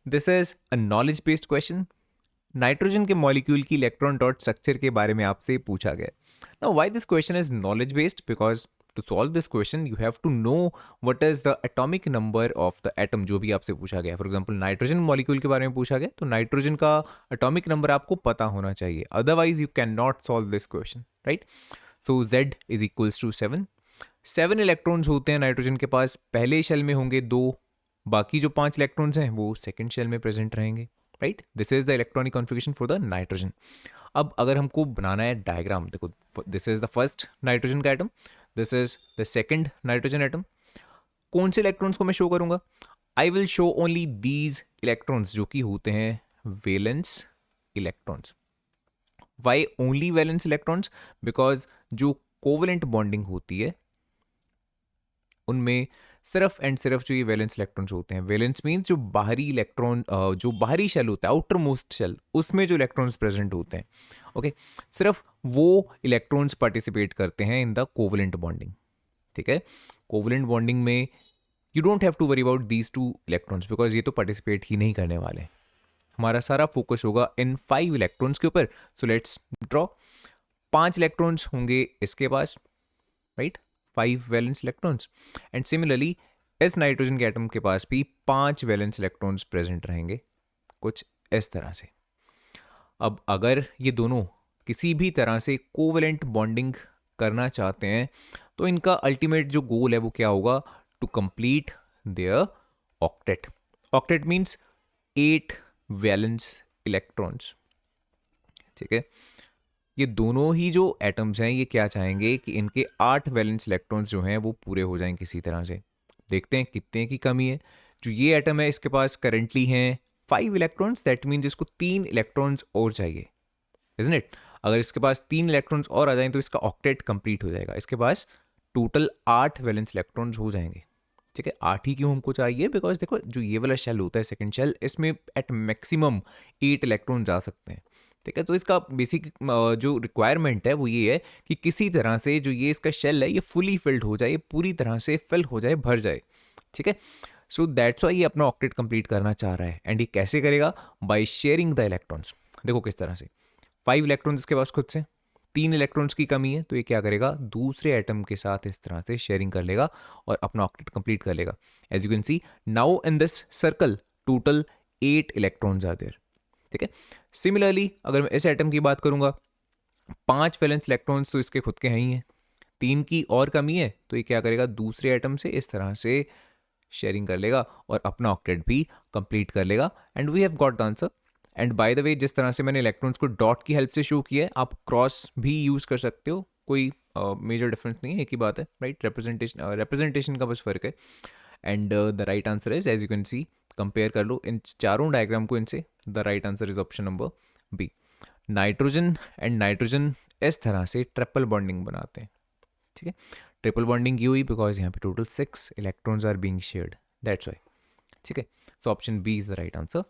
This is a knowledge based question. Nitrogen के molecule की electron dot structure के बारे में आपसे पूछा गया। Now why this question is knowledge based? Because to solve this question you have to know what is the atomic number of the atom, जो भी आपसे पूछा गया। फॉर एग्जांपल नाइट्रोजन मॉलिक्यूल के बारे में पूछा गया, तो नाइट्रोजन का एटॉमिक नंबर आपको पता होना चाहिए, otherwise you can not solve this question, right? So Z is equals to 7। 7 electrons होते हैं नाइट्रोजन के पास, पहले शेल में होंगे 2, बाकी जो 5 इलेक्ट्रॉन्स हैं वो सेकंड शेल में प्रेजेंट रहेंगे, right? This is the electronic configuration for the nitrogen. अब अगर हमको बनाना है डायग्राम, देखो this is the first nitrogen का atom, this is the second nitrogen atom. कौन से इलेक्ट्रॉन्स को मैं शो करूंगा? I will show only these electrons जो कि होते हैं valence electrons. Why only valence electrons? Because जो कोवलेंट बॉन्डिंग होती है उनमें सिर्फ एंड सिर्फ जो ये वैलेंस इलेक्ट्रॉन्स होते हैं, वैलेंस मीन्स जो बाहरी इलेक्ट्रॉन, जो बाहरी शेल होता है, आउटर मोस्ट शेल, उसमें जो इलेक्ट्रॉन्स प्रेजेंट होते हैं, ओके, सिर्फ वो इलेक्ट्रॉन्स पार्टिसिपेट करते हैं इन द कोवलेंट बॉन्डिंग, ठीक है? कोवलेंट बॉन्डिंग में you don't have to worry about these two electrons, because ये तो पार्टिसिपेट ही नहीं करने वाले। हमारा सारा फोकस होगा इन 5 इलेक्ट्रॉन्स के ऊपर। So let's draw. 5 इलेक्ट्रॉन्स होंगे इसके पास, right? 5 valence electrons. And similarly इस नाइट्रोजन के एटम के पास भी 5 वैलेंस इलेक्ट्रॉन्स प्रेजेंट रहेंगे, कुछ इस तरह से। अब अगर ये दोनों किसी भी तरह से कोवलेंट बॉन्डिंग करना चाहते हैं तो इनका अल्टीमेट जो गोल है वो क्या होगा? To complete their octet. Octet means 8 valence electrons, ठीक है? ये दोनों ही जो एटम्स हैं ये क्या चाहेंगे कि इनके 8 वैलेंस इलेक्ट्रॉन्स जो हैं वो पूरे हो जाएं किसी तरह से। देखते हैं कितने की कमी है। जो ये एटम है इसके पास करेंटली हैं 5 इलेक्ट्रॉन्स, दैट मीन्स इसको 3 इलेक्ट्रॉन्स और चाहिए, इजंट इट? अगर इसके पास 3 इलेक्ट्रॉन्स और आ जाएं तो इसका ऑक्टेट कंप्लीट हो जाएगा। इसके पास टोटल 8 वैलेंस इलेक्ट्रॉन्स हो जाएंगे, ठीक है? 8 ही क्यों हमको चाहिए? बिकॉज देखो जो ये वाला शेल होता है सेकंड शेल, इसमें एट मैक्सिमम 8 इलेक्ट्रॉन जा सकते हैं, ठीक है? तो इसका बेसिक जो रिक्वायरमेंट है वो ये है कि किसी तरह से जो ये इसका शेल है ये फुली फिल्ड हो जाए, ये पूरी तरह से फिल हो जाए, भर जाए, ठीक है? सो दैट्स वाई ये अपना ऑक्टेट कंप्लीट करना चाह रहा है। एंड ये कैसे करेगा? By sharing the electrons. देखो किस तरह से। 5 इलेक्ट्रॉन्स इसके पास खुद से, 3 इलेक्ट्रॉन्स की कमी है, तो ये क्या करेगा? दूसरे एटम के साथ इस तरह से शेयरिंग कर लेगा और अपना ऑक्टेट कंप्लीट कर लेगा। As you can see now in this circle total 8 electrons are there, ठीक है? सिमिलरली अगर मैं इस एटम की बात करूंगा, 5 वैलेंस इलेक्ट्रॉन्स तो इसके खुद के हैं ही हैं, 3 की और कमी है, तो ये क्या करेगा? दूसरे एटम से इस तरह से शेयरिंग कर लेगा और अपना ऑक्टेट भी कंप्लीट कर लेगा। And we have got the answer. And by the way, जिस तरह से मैंने इलेक्ट्रॉन्स को डॉट की हेल्प से शो किया है, आप क्रॉस भी यूज़ कर सकते हो, कोई मेजर डिफरेंस नहीं है, एक ही बात है, राइट? रिप्रेजेंटेशन का बस फर्क है। And the right answer is, as you can see, compare कर लो इन चारों डायग्राम को इनसे, the right answer is option number B. Nitrogen and nitrogen इस तरह से ट्रिपल बॉन्डिंग बनाते हैं, ठीक है? ट्रिपल बॉन्डिंग क्यों हुई? बिकॉज यहाँ पे total 6 electrons are being shared, that's why, ठीक है? So option B is the right answer.